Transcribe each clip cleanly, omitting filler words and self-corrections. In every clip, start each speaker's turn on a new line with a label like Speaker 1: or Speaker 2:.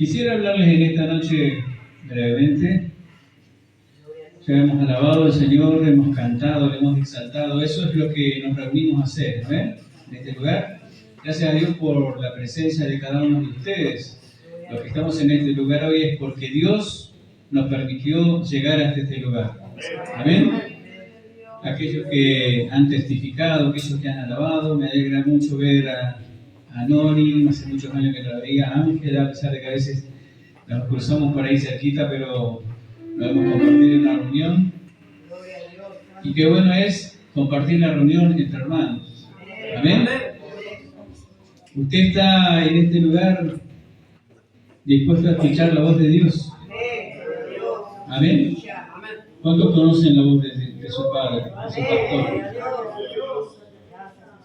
Speaker 1: Quisiera hablarles en esta noche brevemente. Ya hemos alabado al Señor, hemos cantado, le hemos exaltado. Eso es lo que nos reunimos a hacer, ¿no? En este lugar. Gracias a Dios por la presencia de cada uno de ustedes. Los que estamos en este lugar hoy es porque Dios nos permitió llegar hasta este lugar. Amén. Aquellos que han testificado, aquellos que han alabado, me alegra mucho ver a Nori, hace muchos años que la veía, a Ángela, a pesar de que a veces nos cruzamos por ahí cerquita, pero lo hemos compartido en una reunión. Y qué bueno es compartir la reunión entre hermanos. Amén. Usted está en este lugar dispuesto a escuchar la voz de Dios. Amén. ¿Cuántos conocen la voz de su padre, de su pastor?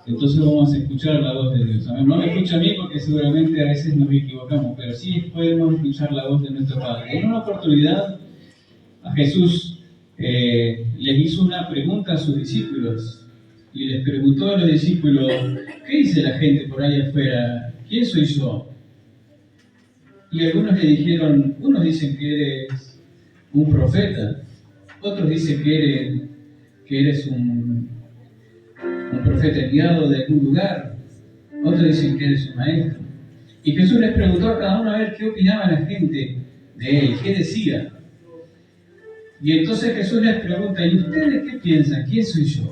Speaker 1: Entonces vamos a escuchar la voz de Dios. Amén. No me escucha a mí porque seguramente a veces nos equivocamos, pero sí podemos escuchar la voz de nuestro Padre. En una oportunidad a Jesús les hizo una pregunta a sus discípulos y les preguntó a los discípulos: ¿qué dice la gente por ahí afuera? ¿Quién soy yo? Y algunos le dijeron: unos dicen que eres un profeta, otros dicen que eres un profeta enviado de algún lugar, otros dicen que eres un maestro. Y Jesús les preguntó a cada uno a ver qué opinaba la gente de él, qué decía. Y entonces Jesús les pregunta: ¿y ustedes qué piensan? ¿Quién soy yo?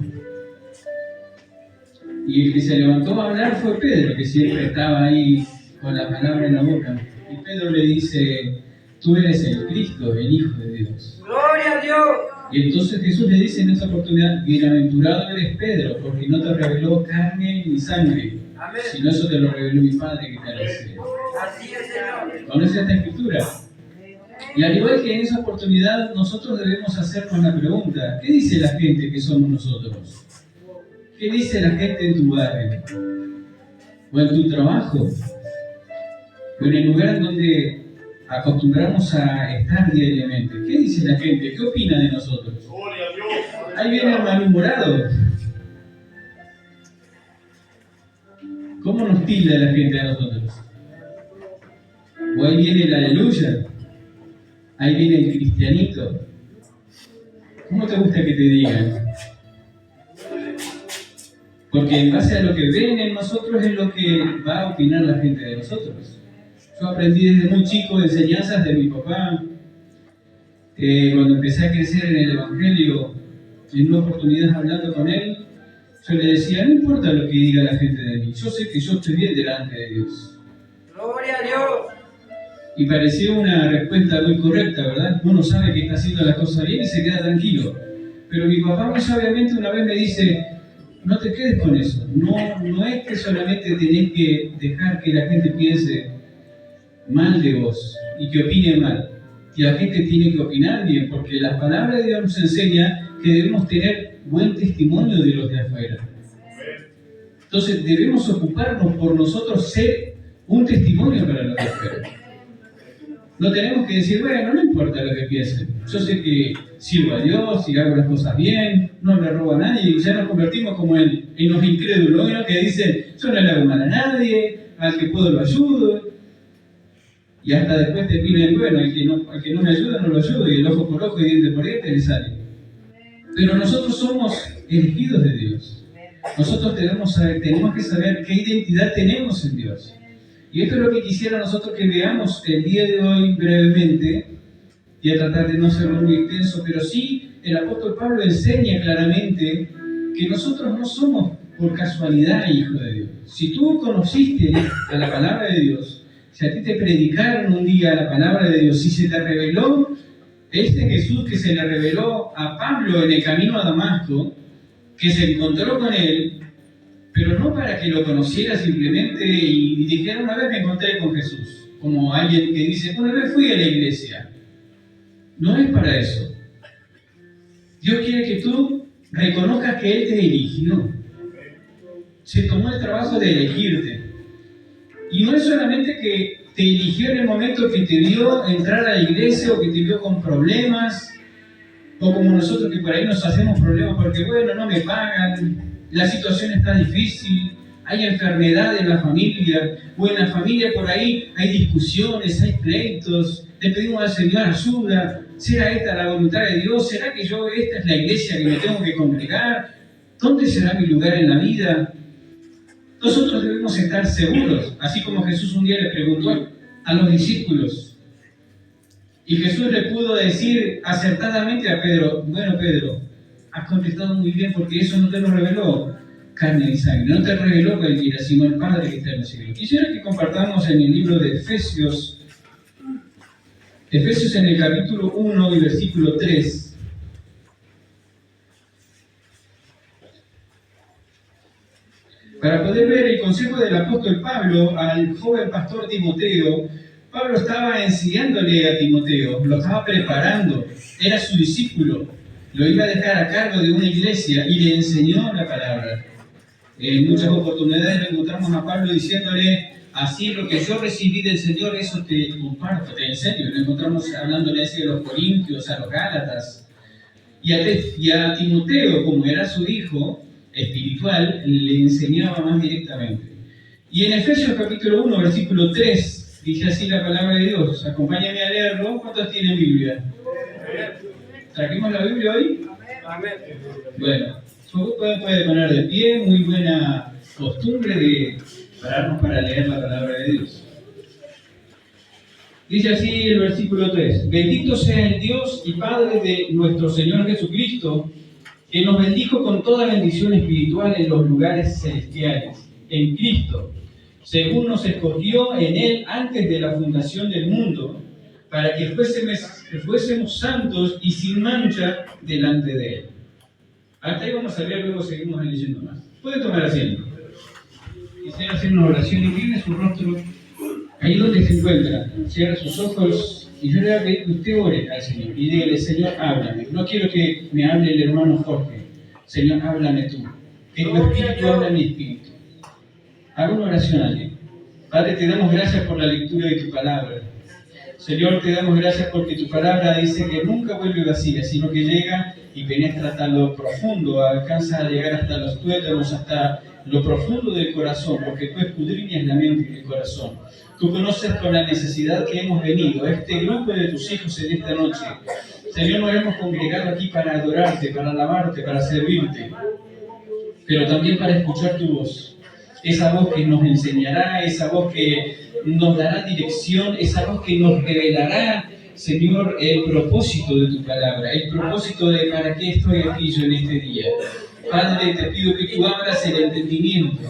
Speaker 1: Y el que se levantó a hablar fue Pedro, que siempre estaba ahí con la palabra en la boca. Y Pedro le dice: tú eres el Cristo, el Hijo de Dios.
Speaker 2: ¡Gloria a Dios!
Speaker 1: Y entonces Jesús le dice en esta oportunidad: bienaventurado eres Pedro, porque no te reveló carne ni sangre,
Speaker 2: Amén.
Speaker 1: sino eso te lo reveló mi Padre que te ha recibido.
Speaker 2: Así es, Señor.
Speaker 1: ¿Conoces esta escritura? Y al igual que en esa oportunidad, nosotros debemos hacernos la pregunta: ¿qué dice la gente que somos nosotros? ¿Qué dice la gente en tu barrio? ¿O en tu trabajo? ¿O en el lugar en donde acostumbramos a estar diariamente? ¿Qué dice la gente? ¿Qué opina de nosotros? Ahí viene el malhumorado. ¿Cómo nos tilda la gente a nosotros? ¿O ahí viene el aleluya? Ahí viene el cristianito. ¿Cómo te gusta que te digan? Porque en base a lo que ven en nosotros es lo que va a opinar la gente de nosotros. Yo aprendí desde muy chico enseñanzas de mi papá. Cuando empecé a crecer en el Evangelio, en una oportunidad hablando con él, yo le decía: no importa lo que diga la gente de mí, yo sé que yo estoy bien delante de Dios.
Speaker 2: ¡Gloria a Dios!
Speaker 1: Y pareció una respuesta muy correcta, ¿verdad? Uno sabe que está haciendo las cosas bien y se queda tranquilo. Pero mi papá muy sabiamente una vez me dice: no te quedes con eso. No es que solamente tenés que dejar que la gente piense mal de vos y que opine mal. Y la gente tiene que opinar bien, porque la palabra de Dios nos enseña que debemos tener buen testimonio de los de afuera. Entonces debemos ocuparnos por nosotros ser un testimonio para los de afuera. No tenemos que decir: bueno, no importa lo que piensen, yo sé que sirvo a Dios y hago las cosas bien, no le robo a nadie, y ya nos convertimos como en los incrédulos, ¿no? Que dicen: yo no le hago mal a nadie, al que puedo lo ayudo. Y hasta después te piden: bueno, al que no me ayuda no lo ayudo, y el ojo por ojo y diente por diente le sale. Pero nosotros somos elegidos de Dios. Nosotros tenemos que saber qué identidad tenemos en Dios. Y esto es lo que quisiera nosotros que veamos el día de hoy brevemente, y a tratar de no ser muy extenso, pero sí el apóstol Pablo enseña claramente que nosotros no somos por casualidad hijos de Dios. Si tú conociste a la palabra de Dios, si a ti te predicaron un día la palabra de Dios, si se te reveló este Jesús que se le reveló a Pablo en el camino a Damasco, que se encontró con él, pero no para que lo conociera simplemente y dijera: una vez me encontré con Jesús, como alguien que dice: una vez fui a la iglesia. No es para eso. Dios quiere que tú reconozcas que Él te eligió. Se tomó el trabajo de elegirte. Y no es solamente que te eligió en el momento que te vio entrar a la iglesia o que te vio con problemas, o como nosotros que por ahí nos hacemos problemas porque, bueno, no me pagan, la situación está difícil, hay enfermedad en la familia, o en la familia por ahí hay discusiones, hay pleitos, le pedimos al Señor ayuda. ¿Será esta la voluntad de Dios? ¿Será que esta es la iglesia que me tengo que congregar? ¿Dónde será mi lugar en la vida? Nosotros debemos estar seguros, así como Jesús un día le preguntó a los discípulos. Y Jesús le pudo decir acertadamente a Pedro: bueno, Pedro, has contestado muy bien, porque eso no te lo reveló carne y sangre, no te reveló cualquiera, sino el Padre que está en los cielos. Quisiera que compartamos en el libro de Efesios en el capítulo 1 y versículo 3. Para poder ver el consejo del apóstol Pablo al joven pastor Timoteo. Pablo estaba enseñándole a Timoteo, lo estaba preparando, era su discípulo, lo iba a dejar a cargo de una iglesia y le enseñó la palabra. En muchas oportunidades le encontramos a Pablo diciéndole: así lo que yo recibí del Señor, eso te comparto, te enseño. Lo encontramos hablándole así a los Corintios, a los Gálatas. Y a Timoteo, como era su hijo espiritual, le enseñaba más directamente. Y en Efesios capítulo 1, versículo 3, dice así la palabra de Dios. Acompáñame a leerlo. ¿Cuántos tienen Biblia? ¿Traquemos la Biblia hoy?
Speaker 2: Amén.
Speaker 1: Bueno, puede poner de pie, muy buena costumbre de pararnos para leer la palabra de Dios. Dice así el versículo 3: bendito sea el Dios y Padre de nuestro Señor Jesucristo, que nos bendijo con toda bendición espiritual en los lugares celestiales, en Cristo, según nos escogió en Él antes de la fundación del mundo, para que fuésemos santos y sin mancha delante de Él. Hasta ahí vamos a leer, luego seguimos leyendo más. Puede tomar asiento. Quisiera hacer una oración. Incline su rostro ahí donde se encuentra. Cierra sus ojos y yo le voy a pedir que usted ore al Señor y dígale: Señor, háblame. No quiero que me hable el hermano Jorge. Señor, háblame tú. Que tu espíritu hable a mi espíritu. Haga una oración allí. Padre, te damos gracias por la lectura de tu palabra. Señor, te damos gracias porque tu palabra dice que nunca vuelve vacía, sino que llega y penetra hasta lo profundo, alcanza a llegar hasta los tuétanos, hasta lo profundo del corazón, porque tú escudriñas la mente y el corazón. Tú conoces con la necesidad que hemos venido, este grupo de tus hijos en esta noche. Señor, nos hemos congregado aquí para adorarte, para alabarte, para servirte, pero también para escuchar tu voz. Esa voz que nos enseñará, esa voz que nos dará dirección, esa voz que nos revelará, Señor, el propósito de tu palabra, el propósito de para qué estoy aquí yo en este día. Padre, te pido que tú abras el entendimiento,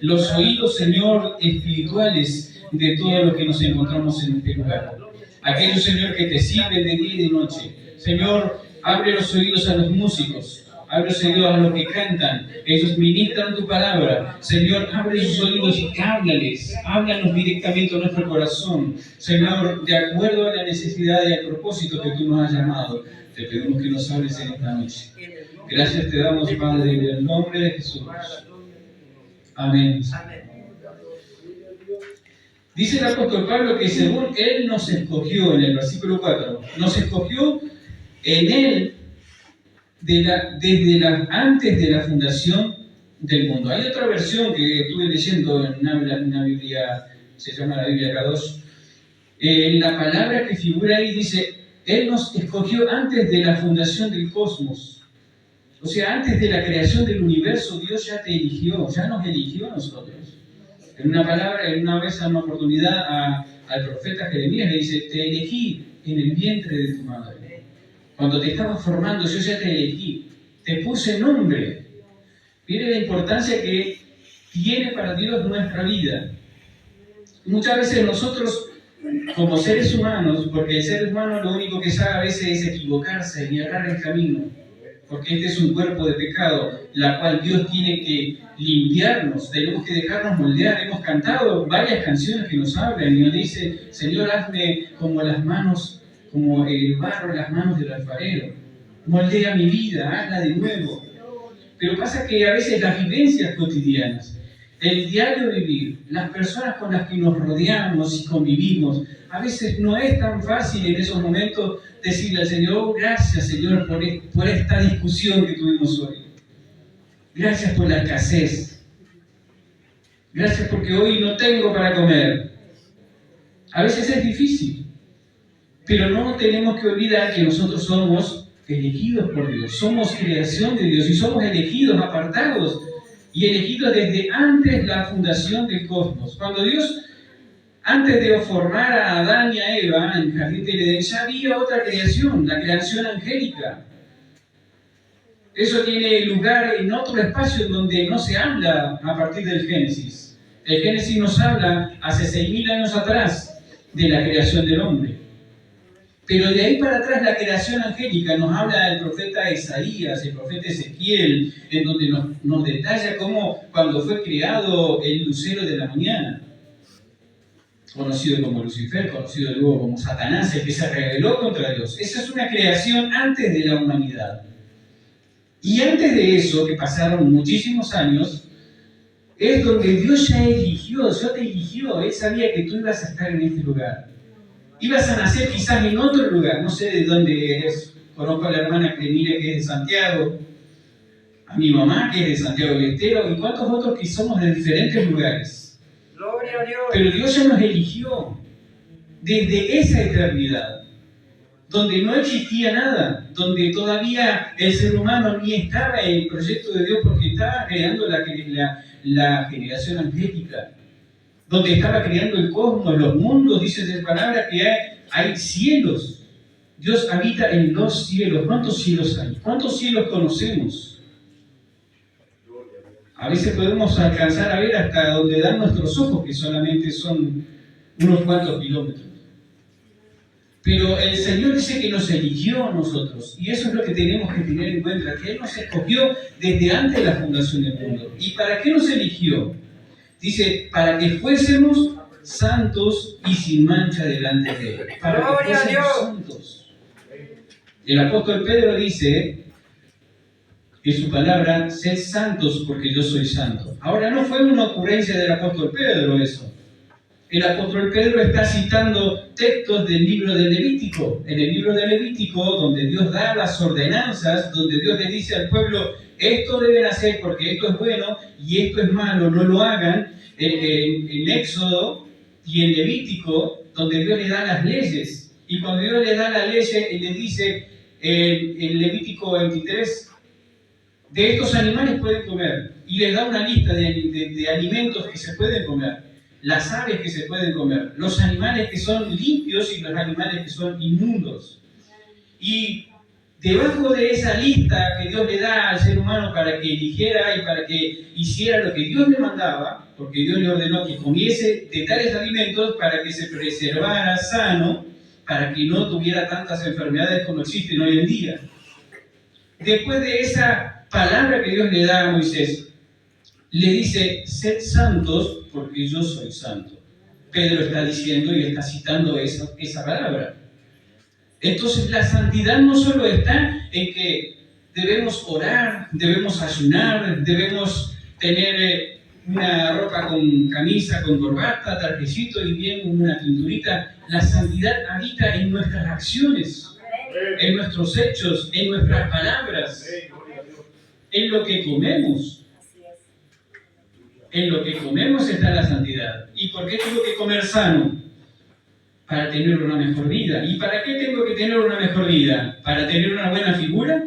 Speaker 1: los oídos, Señor, espirituales de todo lo que nos encontramos en este lugar. Aquellos, Señor, que te sirven de día y de noche. Señor, abre los oídos a los músicos. Abre los oídos a los que cantan, ellos ministran tu palabra. Señor, abre sus oídos y háblanos directamente a nuestro corazón. Señor, de acuerdo a la necesidad y al propósito que tú nos has llamado, te pedimos que nos hables en esta noche. Gracias te damos, Padre, en el nombre de Jesús. Amén. Dice el apóstol Pablo que según Él nos escogió, en el versículo 4, nos escogió en Él antes de la fundación del mundo. Hay otra versión que estuve leyendo en una Biblia, se llama la Biblia K2. La palabra que figura ahí dice: Él nos escogió antes de la fundación del cosmos. O sea, antes de la creación del universo, Dios ya te eligió, ya nos eligió a nosotros. En una vez, a una oportunidad, al profeta Jeremías le dice: te elegí en el vientre de tu madre. Cuando te estaba formando, yo ya te elegí, te puse nombre. Mire la importancia que tiene para Dios nuestra vida. Muchas veces nosotros, como seres humanos, porque el ser humano lo único que sabe a veces es equivocarse y errar el camino, porque este es un cuerpo de pecado, la cual Dios tiene que limpiarnos, tenemos que dejarnos moldear. Hemos cantado varias canciones que nos hablan y nos dice: Señor, hazme como las manos, como el barro en las manos del alfarero. Moldea mi vida, hazla de nuevo. Pero pasa que a veces las vivencias cotidianas, el diario vivir, las personas con las que nos rodeamos y convivimos, a veces no es tan fácil en esos momentos decirle al Señor: oh, gracias, Señor, por esta discusión que tuvimos hoy. Gracias por la escasez. Gracias porque hoy no tengo para comer. A veces es difícil, pero no tenemos que olvidar que nosotros somos elegidos por Dios, somos creación de Dios y somos elegidos, apartados y elegidos desde antes la fundación del cosmos. Cuando Dios, antes de formar a Adán y a Eva en el jardín del Edén, ya había otra creación, la creación angélica. Eso tiene lugar en otro espacio donde no se habla a partir del Génesis. El Génesis nos habla hace 6.000 años atrás de la creación del hombre. Pero de ahí para atrás la creación angélica nos habla el profeta Isaías, el profeta Ezequiel, en donde nos detalla cómo cuando fue creado el lucero de la mañana, conocido como Lucifer, conocido luego como Satanás, el que se rebeló contra Dios. Esa es una creación antes de la humanidad. Y antes de eso, que pasaron muchísimos años, es donde Dios ya eligió, Dios te eligió, Él sabía que tú ibas a estar en este lugar. Ibas a nacer quizás en otro lugar, no sé de dónde eres. Conozco a la hermana Clemire que es de Santiago, a mi mamá que es de Santiago del Estero, y cuántos otros que somos de diferentes lugares.
Speaker 2: Gloria a Dios.
Speaker 1: Pero Dios ya nos eligió desde esa eternidad, donde no existía nada, donde todavía el ser humano ni estaba en el proyecto de Dios porque estaba creando la generación angélica, donde estaba creando el cosmos, los mundos, dice la palabra que hay cielos. Dios habita en los cielos. ¿Cuántos cielos hay? ¿Cuántos cielos conocemos? A veces podemos alcanzar a ver hasta donde dan nuestros ojos, que solamente son unos cuantos kilómetros. Pero el Señor dice que nos eligió a nosotros, y eso es lo que tenemos que tener en cuenta, que Él nos escogió desde antes de la fundación del mundo. ¿Y para qué nos eligió? Dice, para que fuésemos santos y sin mancha delante de Él. Para que fuésemos santos. El apóstol Pedro dice en su palabra, sed santos porque yo soy santo. Ahora, no fue una ocurrencia del apóstol Pedro eso. El apóstol Pedro está citando textos del libro de Levítico. En el libro de Levítico, donde Dios da las ordenanzas, donde Dios le dice al pueblo, esto deben hacer porque esto es bueno y esto es malo, no lo hagan. En Éxodo y en Levítico, donde Dios le da las leyes. Y cuando Dios le da las leyes, Él le dice en Levítico 23, de estos animales pueden comer. Y les da una lista de alimentos que se pueden comer. Las aves que se pueden comer, los animales que son limpios y los animales que son inmundos. Y debajo de esa lista que Dios le da al ser humano para que eligiera y para que hiciera lo que Dios le mandaba, porque Dios le ordenó que comiese de tales alimentos para que se preservara sano, para que no tuviera tantas enfermedades como existen hoy en día. Después de esa palabra que Dios le da a Moisés, le dice, sed santos porque yo soy santo. Pedro está diciendo y está citando esa palabra. Entonces la santidad no solo está en que debemos orar, debemos ayunar, debemos tener una ropa con camisa, con corbata, trajecito y bien una cinturita. La santidad habita en nuestras acciones, en nuestros hechos, en nuestras palabras, en lo que comemos. En lo que comemos está la santidad. ¿Y por qué tengo que comer sano? Para tener una mejor vida. ¿Y para qué tengo que tener una mejor vida? ¿Para tener una buena figura?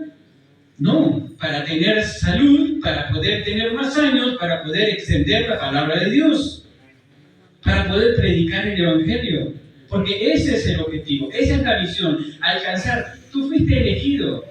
Speaker 1: No, para tener salud, para poder tener más años, para poder extender la palabra de Dios, para poder predicar el Evangelio. Porque ese es el objetivo, esa es la visión, alcanzar. Tú fuiste elegido.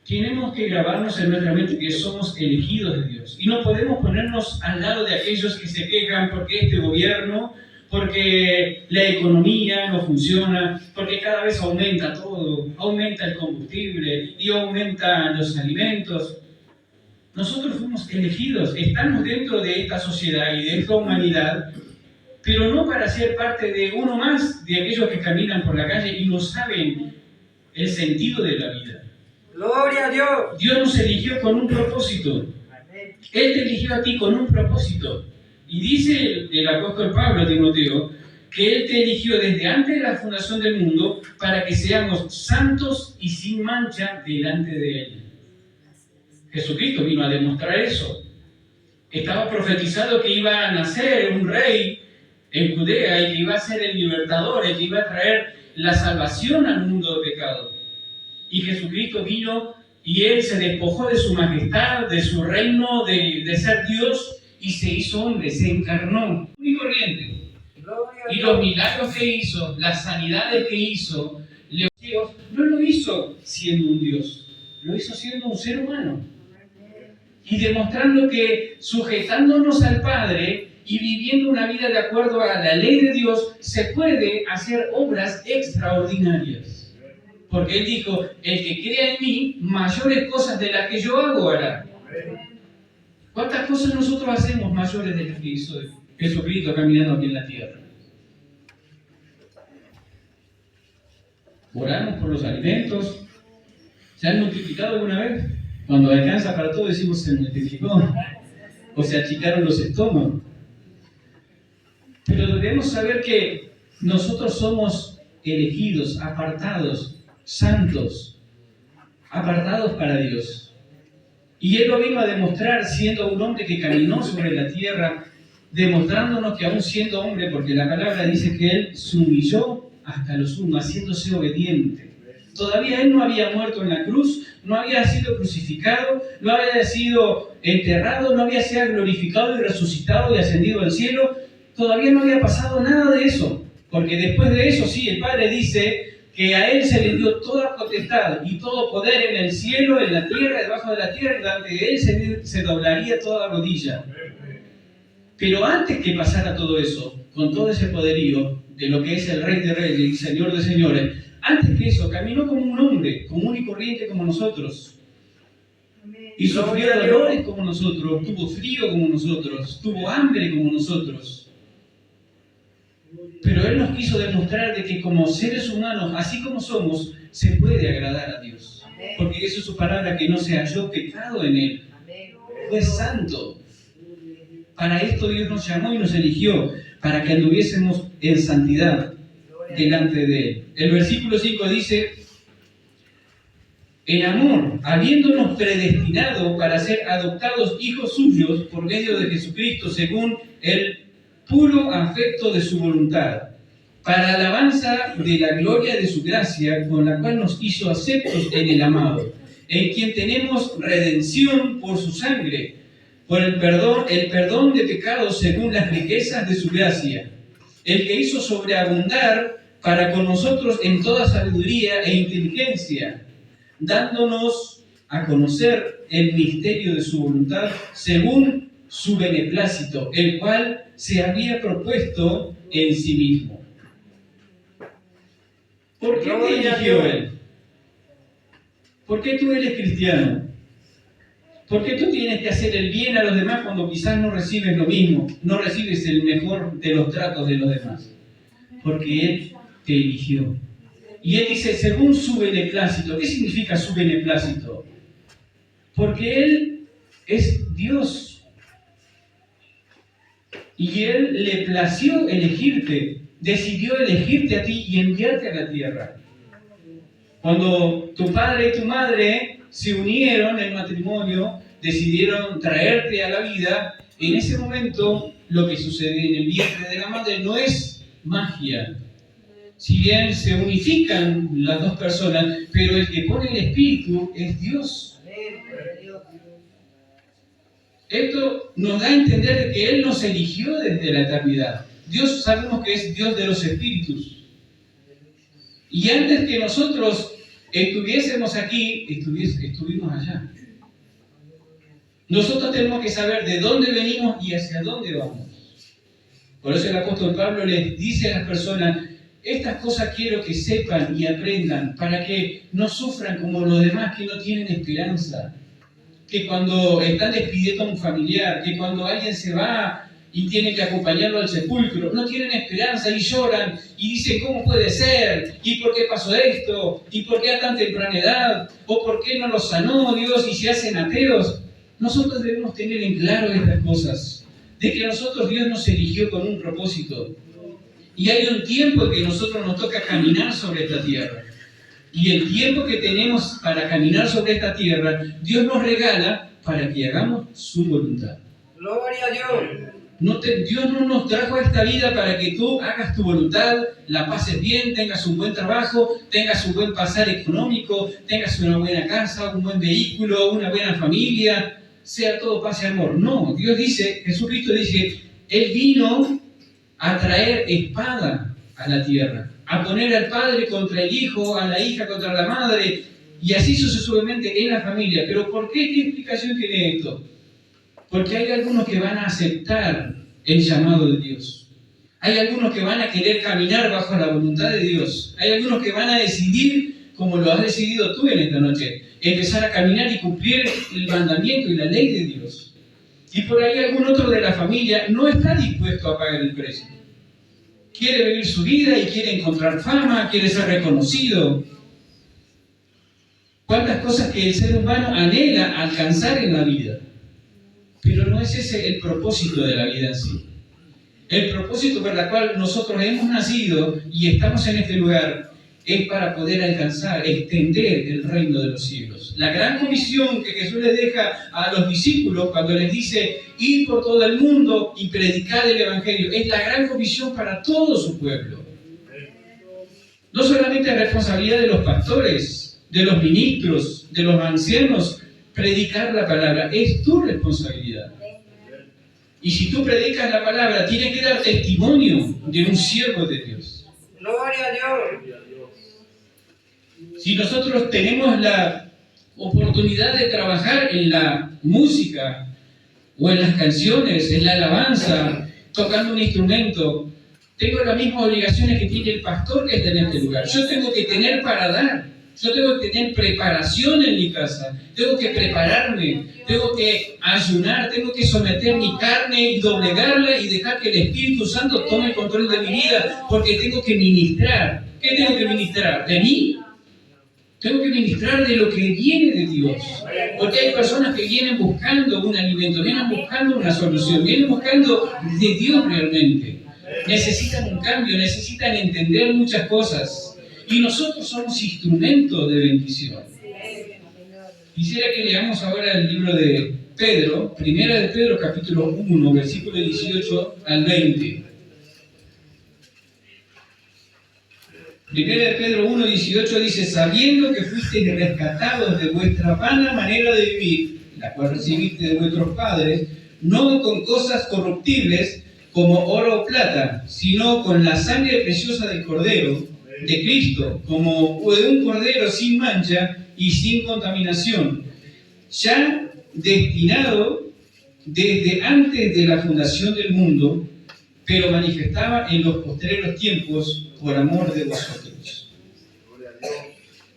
Speaker 1: Tenemos que grabarnos en nuestra mente que somos elegidos de Dios. Y no podemos ponernos al lado de aquellos que se quejan porque este gobierno, porque la economía no funciona, porque cada vez aumenta todo, aumenta el combustible y aumentan los alimentos. Nosotros fuimos elegidos, estamos dentro de esta sociedad y de esta humanidad, pero no para ser parte de uno más de aquellos que caminan por la calle y no saben el sentido de la vida.
Speaker 2: Gloria a Dios.
Speaker 1: Dios nos eligió con un propósito. Él te eligió a ti con un propósito. Y dice el apóstol Pablo a Timoteo que Él te eligió desde antes de la fundación del mundo para que seamos santos y sin mancha delante de Él. Jesucristo vino a demostrar eso. Estaba profetizado que iba a nacer un rey en Judea y que iba a ser el libertador, el que iba a traer la salvación al mundo de pecado. Y Jesucristo vino y Él se despojó de su majestad, de su reino, de ser Dios, y se hizo hombre, se encarnó. Muy corriente. Y los milagros que hizo, las sanidades que hizo, no lo hizo siendo un Dios, lo hizo siendo un ser humano. Y demostrando que sujetándonos al Padre y viviendo una vida de acuerdo a la ley de Dios, se puede hacer obras extraordinarias. Porque Él dijo, el que crea en mí, mayores cosas de las que yo hago hará. ¿Cuántas cosas nosotros hacemos mayores de las que hizo Jesucristo caminando aquí en la tierra? Oramos por los alimentos. ¿Se han multiplicado alguna vez? Cuando alcanza para todo decimos se multiplicó. O se achicaron los estómagos. Pero debemos saber que nosotros somos elegidos, apartados, santos, apartados para Dios. Y Él lo vino a demostrar siendo un hombre que caminó sobre la tierra, demostrándonos que aún siendo hombre, porque la palabra dice que Él se humilló hasta lo sumo, haciéndose obediente. Todavía Él no había muerto en la cruz, no había sido crucificado, no había sido enterrado, no había sido glorificado y resucitado y ascendido al cielo. Todavía no había pasado nada de eso, porque después de eso, sí, el Padre dice que a Él se le dio toda potestad y todo poder en el cielo, en la tierra, debajo de la tierra, donde Él se doblaría toda rodilla. Pero antes que pasara todo eso, con todo ese poderío de lo que es el Rey de Reyes y Señor de Señores, antes que eso, caminó como un hombre, común y corriente como nosotros. Y sufrió dolores como nosotros, tuvo frío como nosotros, tuvo hambre como nosotros. Pero Él nos quiso demostrar de que como seres humanos, así como somos, se puede agradar a Dios. Porque eso es su palabra, que no se halló pecado en Él. Fue santo. Para esto Dios nos llamó y nos eligió, para que anduviésemos en santidad delante de Él. El versículo 5 dice, en amor, habiéndonos predestinado para ser adoptados hijos suyos por medio de Jesucristo, según el puro afecto de su voluntad, para alabanza de la gloria de su gracia, con la cual nos hizo aceptos en el amado, en quien tenemos redención por su sangre, por el perdón de pecados según las riquezas de su gracia, el que hizo sobreabundar para con nosotros en toda sabiduría e inteligencia, dándonos a conocer el misterio de su voluntad según su beneplácito, el cual se había propuesto en sí mismo. ¿Por qué te eligió Él? ¿Por qué tú eres cristiano? ¿Por qué tú tienes que hacer el bien a los demás cuando quizás no recibes lo mismo, no recibes el mejor de los tratos de los demás? Porque Él te eligió. Y Él dice, según su beneplácito. ¿Qué significa su beneplácito? Porque Él es Dios. Y Él le plació elegirte, decidió elegirte a ti y enviarte a la tierra. Cuando tu padre y tu madre se unieron en matrimonio, decidieron traerte a la vida, en ese momento lo que sucede en el vientre de la madre no es magia. Si bien se unifican las dos personas, pero el que pone el espíritu es Dios. Esto nos da a entender que Él nos eligió desde la eternidad. Dios sabemos que es Dios de los espíritus. Y antes que nosotros estuviésemos aquí, estuvimos allá. Nosotros tenemos que saber de dónde venimos y hacia dónde vamos. Por eso el apóstol Pablo les dice a las personas, estas cosas quiero que sepan y aprendan para que no sufran como los demás que no tienen esperanza. Que cuando están despidiendo a un familiar, que cuando alguien se va y tiene que acompañarlo al sepulcro, no tienen esperanza y lloran y dicen, ¿cómo puede ser? ¿Y por qué pasó esto? ¿Y por qué a tan temprana edad? ¿O por qué no los sanó Dios y se hacen ateos? Nosotros debemos tener en claro estas cosas, de que a nosotros Dios nos eligió con un propósito. Y hay un tiempo que nosotros nos toca caminar sobre esta tierra. Y el tiempo que tenemos para caminar sobre esta tierra, Dios nos regala para que hagamos su voluntad.
Speaker 2: Gloria a Dios.
Speaker 1: Dios no nos trajo a esta vida para que tú hagas tu voluntad, la pases bien, tengas un buen trabajo, tengas un buen pasar económico, tengas una buena casa, un buen vehículo, una buena familia, sea todo paz y amor. No, Dios dice, Jesucristo dice, Él vino a traer espada a la tierra, a poner al padre contra el hijo, a la hija contra la madre, y así sucesivamente en la familia. ¿Pero por qué? ¿Qué explicación tiene esto? Porque hay algunos que van a aceptar el llamado de Dios. Hay algunos que van a querer caminar bajo la voluntad de Dios. Hay algunos que van a decidir, como lo has decidido tú en esta noche, empezar a caminar y cumplir el mandamiento y la ley de Dios. Y por ahí algún otro de la familia no está dispuesto a pagar el precio. Quiere vivir su vida y quiere encontrar fama, quiere ser reconocido. ¿Cuántas cosas que el ser humano anhela alcanzar en la vida? Pero no es ese el propósito de la vida en sí. El propósito por el cual nosotros hemos nacido y estamos en este lugar es para poder alcanzar, extender el reino de los cielos. La gran comisión que Jesús les deja a los discípulos cuando les dice ir por todo el mundo y predicar el Evangelio, es la gran comisión para todo su pueblo. No solamente es responsabilidad de los pastores, de los ministros, de los ancianos, predicar la palabra, es tu responsabilidad. Y si tú predicas la palabra, tienes que dar testimonio de un siervo de Dios.
Speaker 2: Gloria a Dios.
Speaker 1: Si nosotros tenemos la oportunidad de trabajar en la música, o en las canciones, en la alabanza, tocando un instrumento, tengo las mismas obligaciones que tiene el pastor que está en este lugar. Yo tengo que tener para dar. Yo tengo que tener preparación en mi casa, tengo que prepararme, tengo que ayunar, tengo que someter mi carne y doblegarla y dejar que el Espíritu Santo tome el control de mi vida, porque tengo que ministrar. ¿Qué tengo que ministrar? ¿De mí? Tengo que ministrar de lo que viene de Dios, porque hay personas que vienen buscando un alimento, vienen buscando una solución, vienen buscando de Dios realmente. Necesitan un cambio, necesitan entender muchas cosas. Y nosotros somos instrumentos de bendición. Quisiera que leamos ahora el libro de Pedro, Primera de Pedro, capítulo 1, versículo 18 al 20. Primera de Pedro 1, 18 dice, sabiendo que fuisteis rescatados de vuestra vana manera de vivir, la cual recibiste de vuestros padres, no con cosas corruptibles como oro o plata, sino con la sangre preciosa del Cordero, de Cristo, como de un cordero sin mancha y sin contaminación, ya destinado desde antes de la fundación del mundo, pero manifestaba en los postreros tiempos por amor de vosotros.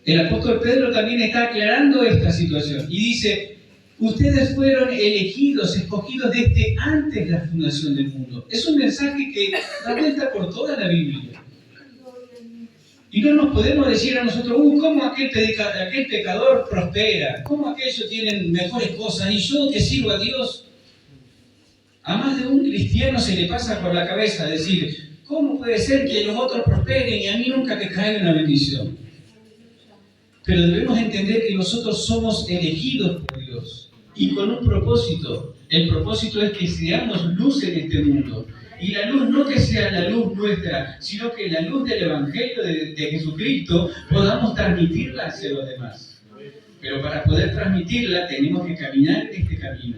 Speaker 1: El apóstol Pedro también está aclarando esta situación y dice, ustedes fueron elegidos, escogidos desde antes de la fundación del mundo. Es un mensaje que da vuelta por toda la Biblia. Y no nos podemos decir a nosotros, ¿cómo aquel pecador prospera? ¿Cómo aquellos tienen mejores cosas? Y yo que sirvo a Dios. A más de un cristiano se le pasa por la cabeza decir, ¿cómo puede ser que los otros prosperen y a mí nunca te caiga una bendición? Pero debemos entender que nosotros somos elegidos por Dios y con un propósito. El propósito es que seamos luz en este mundo. Y la luz no que sea la luz nuestra, sino que la luz del Evangelio de Jesucristo podamos transmitirla hacia los demás. Pero para poder transmitirla tenemos que caminar este camino.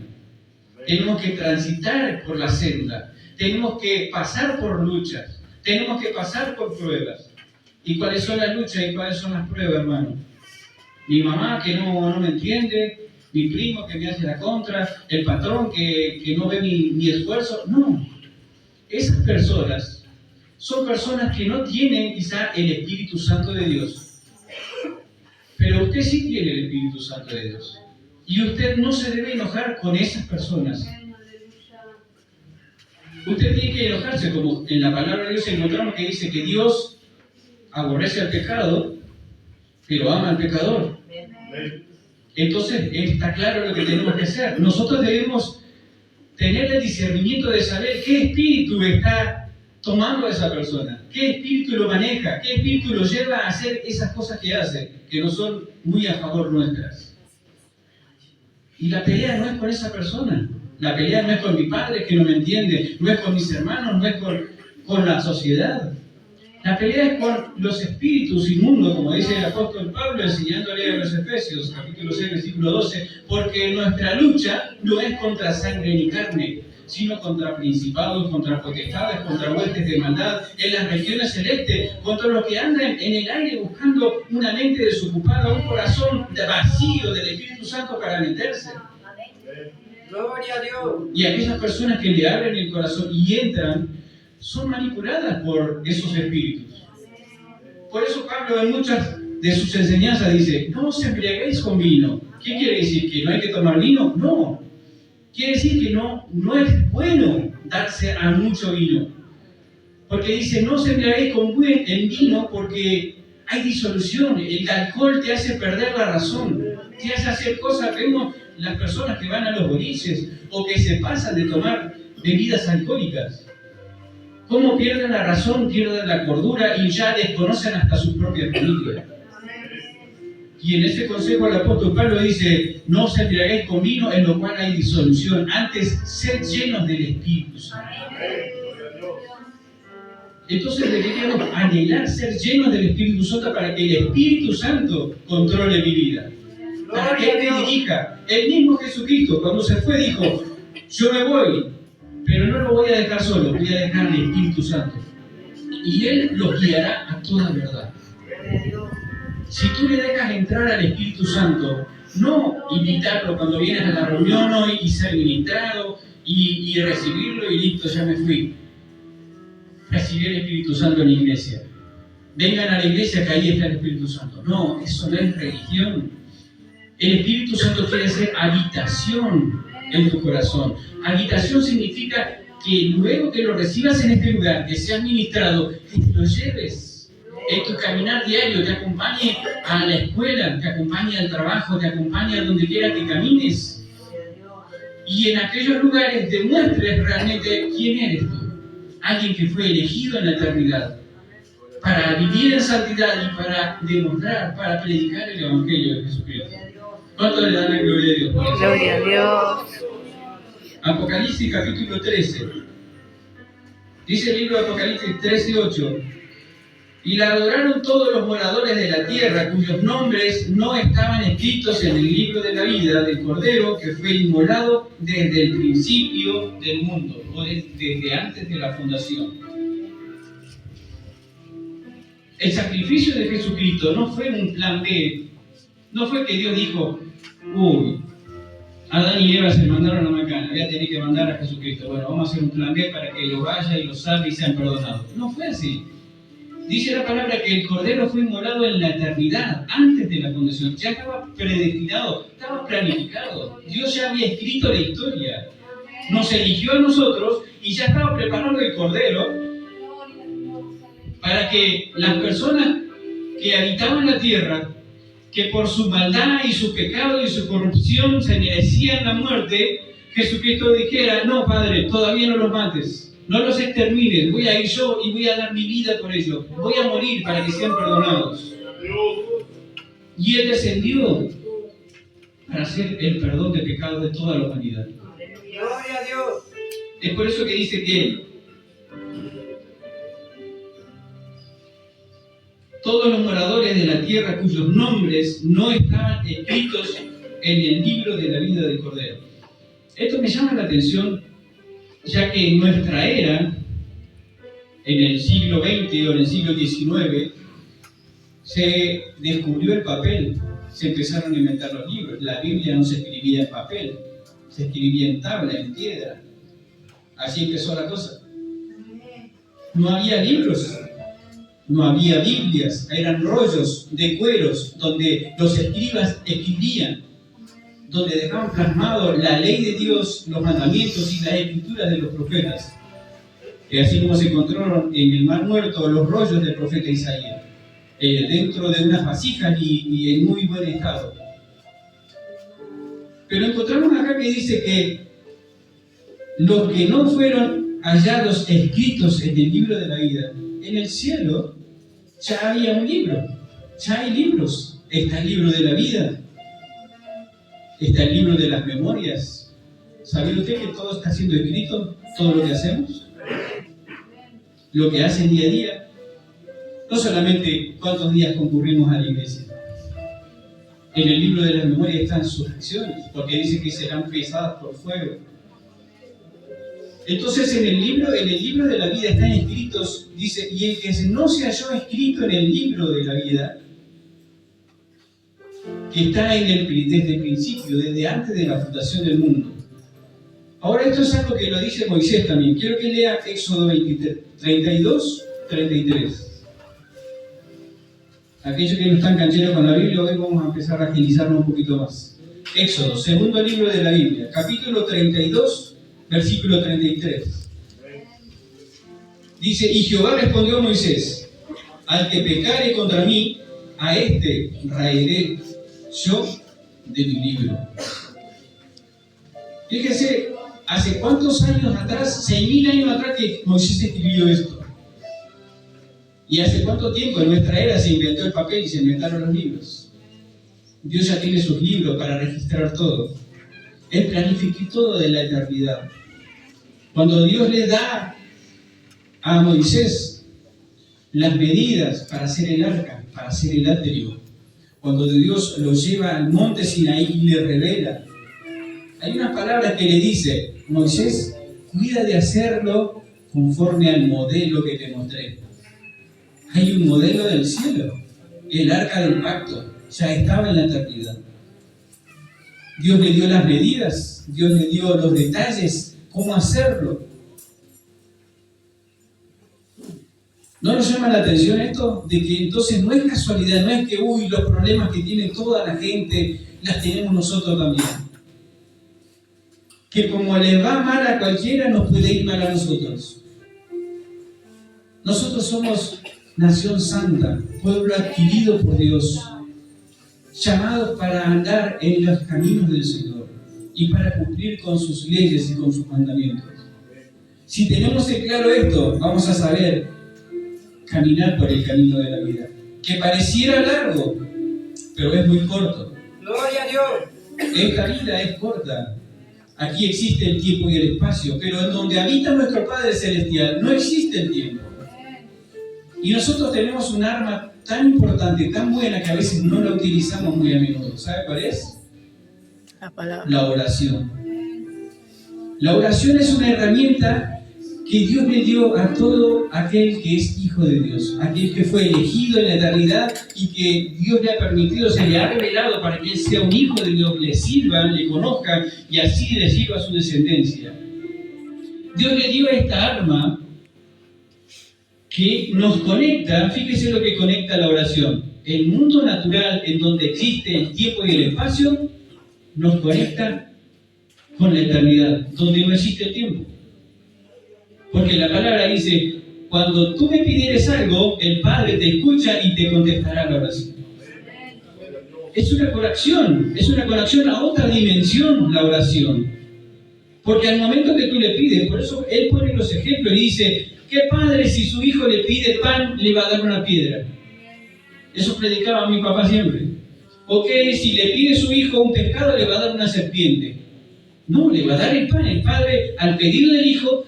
Speaker 1: Tenemos que transitar por la senda. Tenemos que pasar por luchas. Tenemos que pasar por pruebas. ¿Y cuáles son las luchas y cuáles son las pruebas, hermano? Mi mamá que no me entiende, mi primo que me hace la contra, el patrón que no ve mi esfuerzo. No. Esas personas son personas que no tienen quizá el Espíritu Santo de Dios. Pero usted sí tiene el Espíritu Santo de Dios. Y usted no se debe enojar con esas personas. Usted tiene que enojarse, como en la palabra de Dios encontramos que dice que Dios aborrece al pecado, pero ama al pecador. Entonces está claro lo que tenemos que hacer. Nosotros debemos tener el discernimiento de saber qué espíritu está tomando a esa persona, qué espíritu lo maneja, qué espíritu lo lleva a hacer esas cosas que hace, que no son muy a favor nuestras. Y la pelea no es con esa persona, La pelea no es con mi padre que no me entiende, no es con mis hermanos, no es con la sociedad. La pelea es con los espíritus inmundos, como dice el apóstol Pablo enseñándole a los Efesios, capítulo 6, versículo 12, porque nuestra lucha no es contra sangre ni carne, sino contra principados, contra potestades, contra huestes de maldad en las regiones celestes, contra los que andan en el aire buscando una mente desocupada, un corazón vacío del Espíritu Santo para meterse.
Speaker 2: Gloria a Dios.
Speaker 1: Y aquellas personas que le abren el corazón y entran, son manipuladas por esos espíritus. Por eso Pablo en muchas de sus enseñanzas dice, no os embriaguéis con vino. ¿Qué quiere decir? ¿Que no hay que tomar vino? No. Quiere decir que no es bueno darse a mucho vino. Porque dice, no os embriaguéis en vino porque hay disolución. El alcohol te hace perder la razón. Te hace hacer cosas. Vemos las personas que van a los boliches o que se pasan de tomar bebidas alcohólicas. Cómo pierden la razón, pierden la cordura y ya desconocen hasta sus propias familias. Y en ese consejo el apóstol Pablo dice, no os embriaguéis con vino en lo cual hay disolución, antes sed llenos del Espíritu Santo. Entonces deberíamos anhelar ser llenos del Espíritu Santo para que el Espíritu Santo controle mi vida. Para que Él me dirija. El mismo Jesucristo cuando se fue dijo, yo me voy, pero no lo voy a dejar solo, voy a dejar al Espíritu Santo. Y Él los guiará a toda verdad. Si tú le dejas entrar al Espíritu Santo, no invitarlo cuando vienes a la reunión hoy y ser ministrado y recibirlo y listo, ya me fui. Recibir el Espíritu Santo en la iglesia. Vengan a la iglesia que ahí está el Espíritu Santo. No, eso no es religión. El Espíritu Santo quiere hacer habitación en tu corazón. Habitación significa que luego que lo recibas en este lugar, que seas ministrado, que te lo lleves en tu caminar diario, te acompañe a la escuela, te acompañe al trabajo, te acompañe a donde quiera que camines. Y en aquellos lugares demuestres realmente quién eres tú. Alguien que fue elegido en la eternidad para vivir en santidad y para demostrar, para predicar el Evangelio de Jesucristo. ¿Cuánto le dan la gloria a Dios?
Speaker 3: Gloria a Dios.
Speaker 1: Apocalipsis capítulo 13. Dice el libro de Apocalipsis 13:8. Y la adoraron todos los moradores de la tierra, cuyos nombres no estaban escritos en el libro de la vida del Cordero, que fue inmolado desde el principio del mundo, o desde antes de la fundación. El sacrificio de Jesucristo no fue un plan B, no fue que Dios dijo, uy, Adán y Eva se mandaron a Macana, voy a tener que mandar a Jesucristo. Bueno, vamos a hacer un plan B para que lo vaya y lo salve y sean perdonados. No fue así. Dice la palabra que el Cordero fue inmolado en la eternidad, antes de la fundación. Ya estaba predestinado, estaba planificado. Dios ya había escrito la historia. Nos eligió a nosotros y ya estaba preparando el Cordero para que las personas que habitaban la tierra, que por su maldad y su pecado y su corrupción se merecían la muerte, Jesucristo dijera, no, Padre, todavía no los mates. No los extermines, voy a ir yo y voy a dar mi vida por ellos. Voy a morir para que sean perdonados. Y Él descendió para hacer el perdón de pecados de toda la humanidad.
Speaker 2: Gloria a Dios.
Speaker 1: Es por eso que dice que todos los moradores de la tierra cuyos nombres no estaban escritos en el libro de la vida del Cordero. Esto me llama la atención, ya que en nuestra era, en el siglo XX o en el siglo XIX, se descubrió el papel, se empezaron a inventar los libros. La Biblia no se escribía en papel, se escribía en tabla, en piedra. Así empezó la cosa. No había libros, no había Biblias, eran rollos de cueros donde los escribas escribían, donde dejaban plasmado la ley de Dios, los mandamientos y las escrituras de los profetas. Y así como se encontraron en el Mar Muerto los rollos del profeta Isaías, dentro de unas vasijas y en muy buen estado. Pero encontramos acá que dice que los que no fueron hallados escritos en el libro de la vida, en el cielo ya había un libro, ya hay libros. Está el libro de la vida, está el libro de las memorias, ¿Sabía usted que todo está siendo escrito? Todo lo que hacemos, lo que hacen día a día. No solamente cuántos días concurrimos a la iglesia. En el libro de la memoria están sus acciones, porque dice que serán pesadas por fuego. Entonces en el libro de la vida están escritos, dice, y el que no se halló escrito en el libro de la vida, que está desde el principio, desde antes de la fundación del mundo. Ahora esto es algo que lo dice Moisés también. Quiero que lea Éxodo 32, 33. Aquellos que no están cancheros con la Biblia, hoy vamos a empezar a agilizarnos un poquito más. Éxodo, segundo libro de la Biblia, capítulo 32, versículo 33. Dice, y Jehová respondió a Moisés, al que pecare contra mí, a este raeré yo de mi libro. Fíjese, ¿hace cuántos años atrás? 6.000 años atrás que Moisés escribió esto. ¿Y hace cuánto tiempo en nuestra era se inventó el papel y se inventaron los libros? Dios ya tiene sus libros para registrar todo. Él planificó todo de la eternidad. Cuando Dios le da a Moisés las medidas para hacer el arca, para hacer el átrio, cuando Dios lo lleva al monte Sinaí y le revela, hay unas palabras que le dice, Moisés, cuida de hacerlo conforme al modelo que te mostré. Hay un modelo del cielo, el arca del pacto, ya estaba en la eternidad. Dios le dio las medidas, Dios le dio los detalles, cómo hacerlo. ¿No nos llama la atención esto? De que entonces no es casualidad, no es que, los problemas que tiene toda la gente, las tenemos nosotros también. Que como le va mal a cualquiera, nos puede ir mal a nosotros. Nosotros somos nación santa, pueblo adquirido por Dios, llamados para andar en los caminos del Señor y para cumplir con sus leyes y con sus mandamientos. Si tenemos en claro esto, vamos a saber caminar por el camino de la vida, que pareciera largo, pero es muy corto.
Speaker 2: Gloria a Dios.
Speaker 1: Esta vida es corta. Aquí existe el tiempo y el espacio, pero en donde habita nuestro Padre Celestial no existe el tiempo. Y nosotros tenemos un arma tan importante, tan buena, que a veces no la utilizamos muy a menudo. ¿Sabe cuál es?
Speaker 3: La palabra.
Speaker 1: La oración. La oración es una herramienta que Dios le dio a todo aquel que es hijo de Dios, aquel que fue elegido en la eternidad y que Dios le ha permitido, se le ha revelado para que él sea un hijo de Dios, le sirva, le conozca y así le sirva a su descendencia. Dios le dio esta arma que nos conecta, fíjese lo que conecta la oración. El mundo natural en donde existe el tiempo y el espacio nos conecta con la eternidad, donde no existe el tiempo. Porque la palabra dice, cuando tú me pidieres algo, el Padre te escucha y te contestará la oración. Es una conexión a otra dimensión la oración. Porque al momento que tú le pides, por eso Él pone los ejemplos y dice, ¿qué padre si su hijo le pide pan, le va a dar una piedra? Eso predicaba mi papá siempre. ¿O qué si le pide su hijo un pescado, le va a dar una serpiente? No, le va a dar el pan. El padre, al pedido del hijo,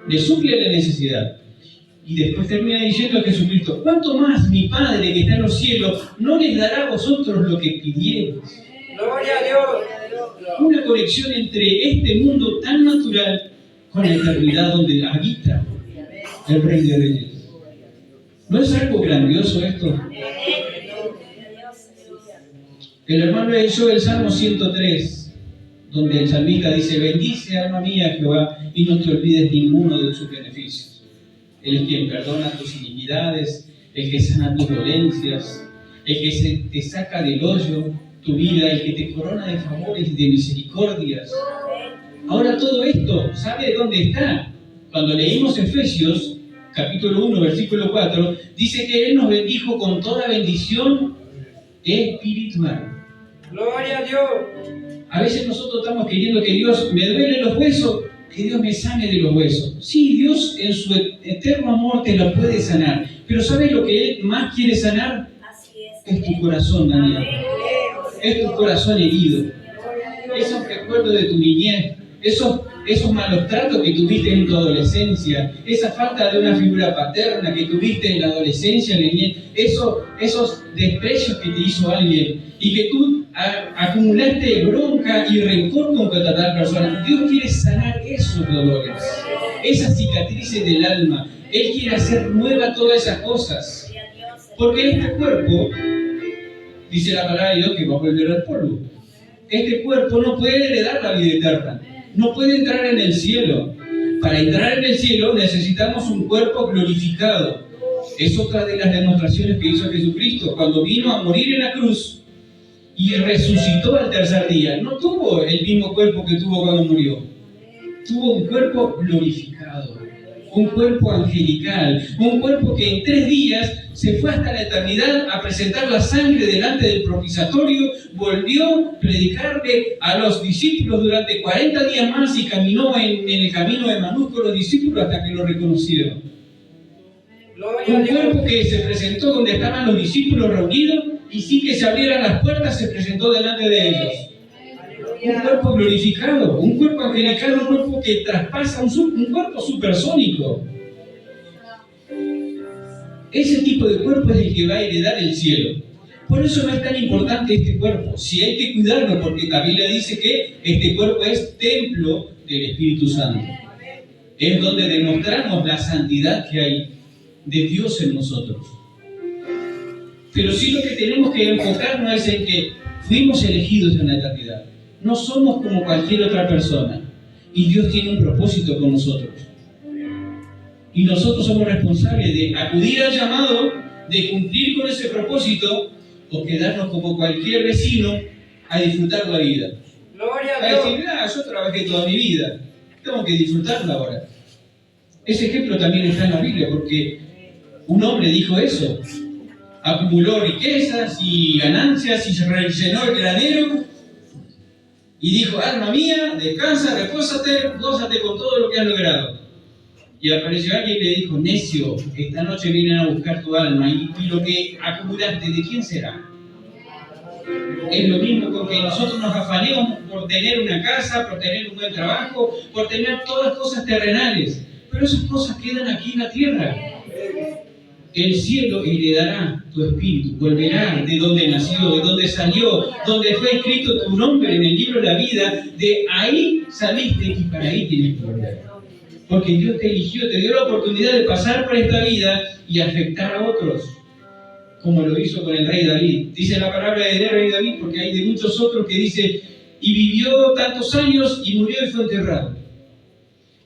Speaker 1: le suple la necesidad. Y después termina diciendo a Jesucristo, ¿cuánto más mi Padre que está en los cielos no les dará a vosotros lo que pidierais?
Speaker 2: Gloria a Dios.
Speaker 1: Una conexión entre este mundo tan natural con la eternidad donde habita el Rey de Reyes. ¿No es algo grandioso esto? El hermano leyó el Salmo 103, donde el salmista dice, bendice alma mía Jehová y no te olvides ninguno de sus beneficios. Él es quien perdona tus iniquidades, el que sana tus dolencias, el que te saca del hoyo tu vida, el que te corona de favores y de misericordias. Ahora todo esto, ¿sabe dónde está? Cuando leímos Efesios, capítulo 1, versículo 4, dice que Él nos bendijo con toda bendición espiritual.
Speaker 2: Gloria a Dios.
Speaker 1: A veces nosotros estamos queriendo que Dios me duele los huesos, que Dios me sane de los huesos. Sí, Dios en su eterno amor te lo puede sanar. Pero ¿sabes lo que Él más quiere sanar? Es tu corazón dañado. Es tu corazón herido. Es un recuerdo de tu niñez, esos malos tratos que tuviste en tu adolescencia, esa falta de una figura paterna que tuviste en la adolescencia, en la niñez, esos desprecios que te hizo alguien y que tú acumulaste bronca y rencor contra tal persona. Dios quiere sanar esos dolores, esas cicatrices del alma. Él quiere hacer nueva todas esas cosas. Porque este cuerpo, dice la palabra de Dios, que va a volver al polvo. Este cuerpo no puede heredar la vida eterna, no puede entrar en el cielo. Para entrar en el cielo necesitamos un cuerpo glorificado. Es otra de las demostraciones que hizo Jesucristo cuando vino a morir en la cruz y resucitó al tercer día. No tuvo el mismo cuerpo que tuvo cuando murió. Tuvo un cuerpo glorificado, un cuerpo angelical, un cuerpo que en 3 días se fue hasta la eternidad a presentar la sangre delante del propiciatorio, volvió a predicarle a los discípulos durante 40 días más y caminó en el camino de Emaús con los discípulos hasta que lo reconocieron. Un cuerpo que se presentó donde estaban los discípulos reunidos y sin que se abrieran las puertas se presentó delante de ellos. Un cuerpo glorificado, un cuerpo angelical, un cuerpo que traspasa, un cuerpo supersónico. Ese tipo de cuerpo es el que va a heredar el cielo. Por eso no es tan importante este cuerpo. Sí hay que cuidarlo, porque la Biblia dice que este cuerpo es templo del Espíritu Santo. Es donde demostramos la santidad que hay de Dios en nosotros. Pero sí lo que tenemos que enfocarnos es en que fuimos elegidos en la eternidad. No somos como cualquier otra persona. Y Dios tiene un propósito con nosotros. Y nosotros somos responsables de acudir al llamado, de cumplir con ese propósito, o quedarnos como cualquier vecino a disfrutar la vida.
Speaker 2: Gloria a
Speaker 1: A
Speaker 2: Dios.
Speaker 1: decir, yo trabajé toda mi vida, tengo que disfrutarla ahora. Ese ejemplo también está en la Biblia, porque un hombre dijo eso. Acumuló riquezas y ganancias y se rellenó el granero y dijo, alma mía, descansa, repósate, gózate con todo lo que has logrado. Y apareció alguien y le dijo, necio, esta noche vienen a buscar tu alma y lo que acumulaste, ¿de quién será? Es lo mismo con que nosotros nos afanemos por tener una casa, por tener un buen trabajo, por tener todas cosas terrenales, pero esas cosas quedan aquí en la tierra. El cielo heredará tu espíritu, volverá de donde nació, de donde salió, donde fue escrito tu nombre en el libro de la vida, de ahí saliste y para ahí tienes que volver. Porque Dios te eligió, te dio la oportunidad de pasar por esta vida y afectar a otros, como lo hizo con el rey David. Dice la palabra de rey David, porque hay de muchos otros que dice, y vivió tantos años y murió y fue enterrado.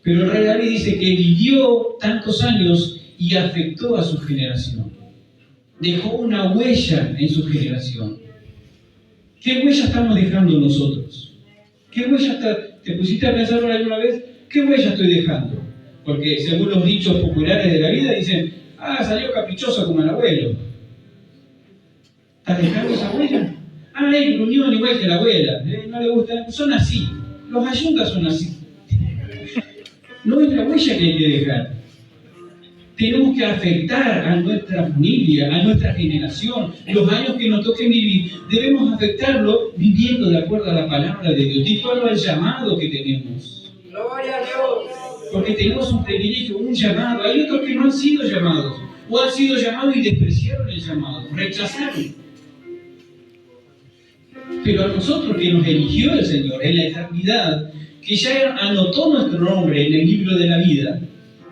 Speaker 1: Pero el rey David dice que vivió tantos años y afectó a su generación. Dejó una huella en su generación. ¿Qué huella estamos dejando nosotros? ¿Qué huella te pusiste a pensar alguna vez? ¿Qué huella estoy dejando? Porque según los dichos populares de la vida dicen, salió caprichoso como el abuelo. ¿Estás dejando esa huella? Él gruñón igual que la abuela. No le gusta. Son así. Los ayuntas son así. No es la huella que hay que dejar. Tenemos que afectar a nuestra familia, a nuestra generación, los años que nos toquen vivir. Debemos afectarlo viviendo de acuerdo a la palabra de Dios, de acuerdo al llamado que tenemos.
Speaker 2: Gloria a Dios.
Speaker 1: Porque tenemos un privilegio, un llamado. Hay otros que no han sido llamados, o han sido llamados y despreciaron el llamado, rechazaron. Pero a nosotros que nos eligió el Señor en la eternidad, que ya anotó nuestro nombre en el libro de la vida,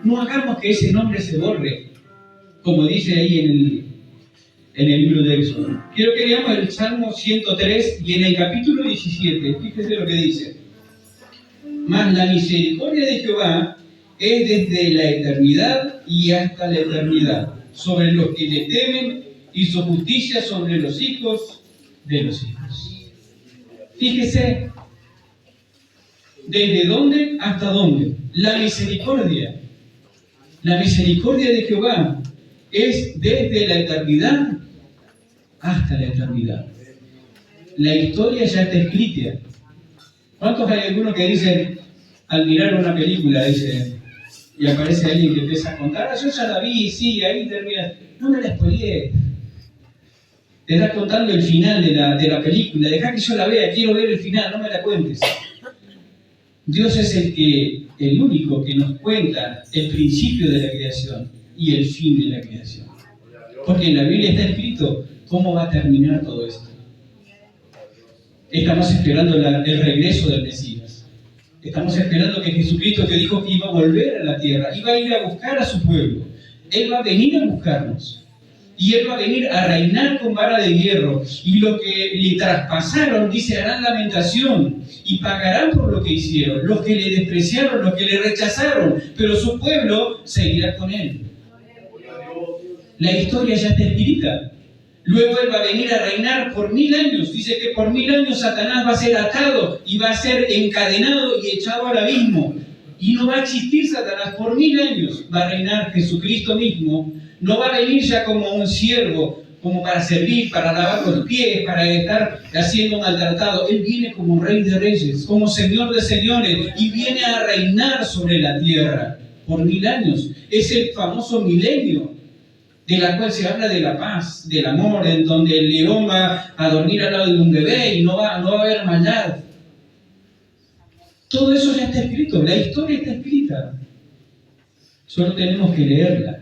Speaker 1: no hagamos que ese nombre se borre, como dice ahí en el libro de Éxodo. Quiero que leamos el Salmo 103 y en el capítulo 17, fíjese lo que dice. Mas la misericordia de Jehová es desde la eternidad y hasta la eternidad, sobre los que le temen, y su justicia sobre los hijos de los hijos. Fíjese, ¿desde dónde hasta dónde? La misericordia de Jehová es desde la eternidad hasta la eternidad. La historia ya está escrita. ¿Cuántos hay algunos que dicen, al mirar una película, y aparece alguien que empieza a contar, yo ya la vi, sí, ahí termina. No me la spoileé. Te estás contando el final de la película, dejá que yo la vea, quiero ver el final, no me la cuentes. Dios es el único que nos cuenta el principio de la creación y el fin de la creación. Porque en la Biblia está escrito cómo va a terminar todo esto. Estamos esperando el regreso del Mesías. Estamos esperando que Jesucristo, que dijo que iba a volver a la tierra, iba a ir a buscar a su pueblo. Él va a venir a buscarnos. Y Él va a venir a reinar con vara de hierro. Y lo que le traspasaron, dice, harán lamentación y pagarán por lo que hicieron. Los que le despreciaron, los que le rechazaron. Pero su pueblo seguirá con Él. La historia ya está escrita. Luego Él va a venir a reinar por 1000 años. Dice que por 1000 años Satanás va a ser atado y va a ser encadenado y echado al abismo. Y no va a existir Satanás por 1000 años. Va a reinar Jesucristo mismo. No va a venir ya como un siervo, como para servir, para lavar los pies, para estar haciendo maltratado. Él viene como Rey de Reyes, como Señor de Señores, y viene a reinar sobre la tierra por 1000 años. Es el famoso milenio, de la cual se habla de la paz, del amor, en donde el león va a dormir al lado de un bebé y no va a haber maldad. Todo eso ya está escrito, la historia está escrita. Solo tenemos que leerla.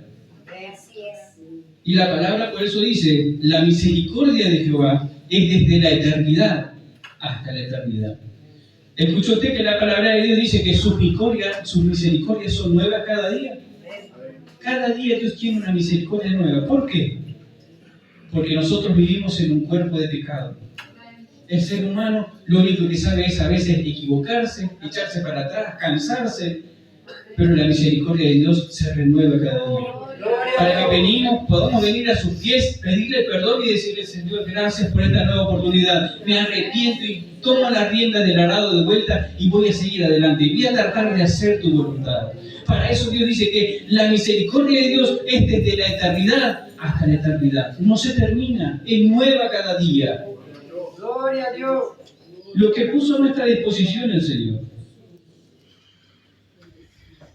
Speaker 1: Y la palabra por eso dice, la misericordia de Jehová es desde la eternidad hasta la eternidad. ¿Escuchó usted que la palabra de Dios dice que sus misericordias son nuevas cada día? Cada día Dios tiene una misericordia nueva. ¿Por qué? Porque nosotros vivimos en un cuerpo de pecado. El ser humano lo único que sabe es a veces equivocarse, echarse para atrás, cansarse, pero la misericordia de Dios se renueva cada día. Para que podamos venir a sus pies, pedirle perdón y decirle, Señor, gracias por esta nueva oportunidad. Me arrepiento y tomo la rienda del arado de vuelta y voy a seguir adelante. Y voy a tratar de hacer tu voluntad. Para eso Dios dice que la misericordia de Dios es desde la eternidad hasta la eternidad. No se termina, es nueva cada día.
Speaker 2: Gloria a Dios.
Speaker 1: Lo que puso a nuestra disposición el Señor.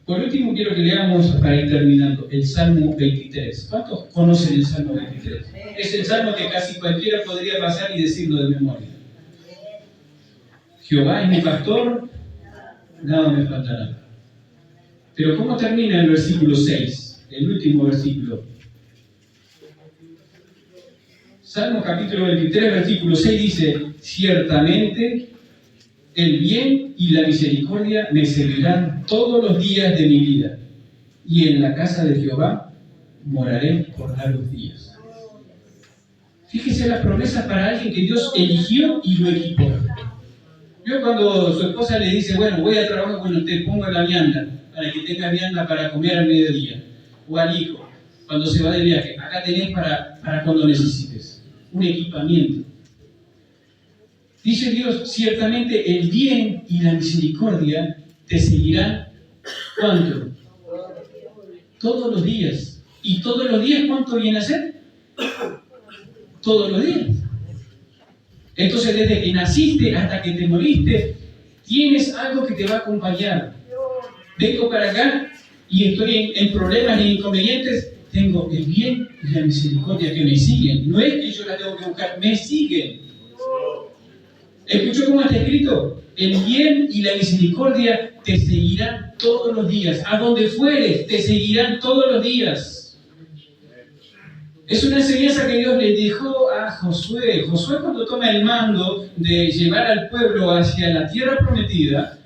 Speaker 1: Por último, quiero que leamos, para ir terminando, el Salmo 23. ¿Cuántos conocen el Salmo 23? Es el Salmo que casi cualquiera podría pasar y decirlo de memoria. Jehová es mi pastor, nada me faltará. Pero ¿cómo termina el versículo 6? El último versículo. Salmo capítulo 23, versículo 6 dice, ciertamente el bien y la misericordia me seguirán todos los días de mi vida, y en la casa de Jehová moraré por largos días. Fíjese la promesa para alguien que Dios eligió y lo equipó. Yo cuando su esposa le dice, bueno, voy a trabajar con usted, pongo la vianda, para que tenga vianda para comer al mediodía, o al hijo, cuando se va de viaje, acá tenés para cuando necesites, un equipamiento. Dice Dios, ciertamente el bien y la misericordia te seguirán, ¿cuánto? Todos los días. ¿Y todos los días cuánto viene a ser? Todos los días. Entonces, desde que naciste hasta que te moriste, tienes algo que te va a acompañar. Vengo para acá y estoy en problemas e inconvenientes, tengo el bien y la misericordia que me siguen. No es que yo la tengo que buscar, me siguen. ¿Escuchó cómo está escrito? El bien y la misericordia te seguirán todos los días. A donde fueres, te seguirán todos los días. Es una enseñanza que Dios le dejó a Josué. Josué, cuando toma el mando de llevar al pueblo hacia la tierra prometida,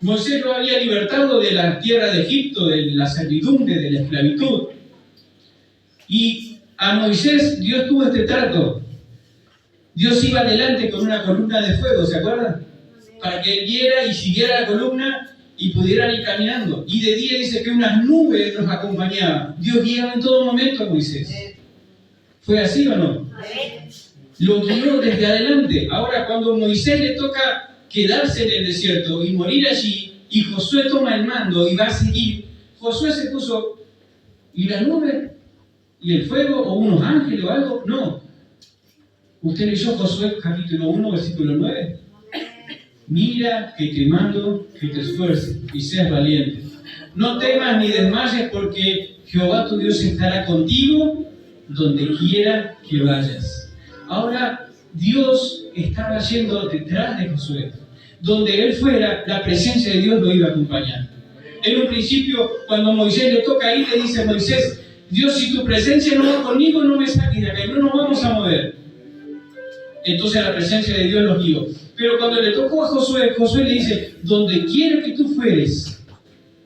Speaker 1: Moisés lo había libertado de la tierra de Egipto, de la servidumbre, de la esclavitud. Y a Moisés Dios tuvo este trato. Dios iba adelante con una columna de fuego, ¿se acuerdan? Para que él viera y siguiera la columna y pudieran ir caminando. Y de día dice que unas nubes los acompañaban. Dios guiaba en todo momento a Moisés. ¿Fue así o no? Lo guió desde adelante. Ahora, cuando Moisés le toca quedarse en el desierto y morir allí, y Josué toma el mando y va a seguir, Josué se puso, ¿y la nube? ¿Y el fuego? ¿O unos ángeles o algo? No. ¿Usted leyó Josué capítulo 1, versículo 9? Mira que te mando que te esfuerces y seas valiente. No temas ni desmayes, porque Jehová tu Dios estará contigo donde quiera que vayas. Ahora Dios estaba yendo detrás de Josué. donde él fuera, la presencia de Dios lo iba a acompañar. En un principio, cuando Moisés le toca ahí, le dice a Moisés, Dios, si tu presencia no va conmigo, no me saques de acá, no nos vamos a mover. Entonces la presencia de Dios los guió. Pero cuando le tocó a Josué, Josué le dice, donde quiera que tú fueres,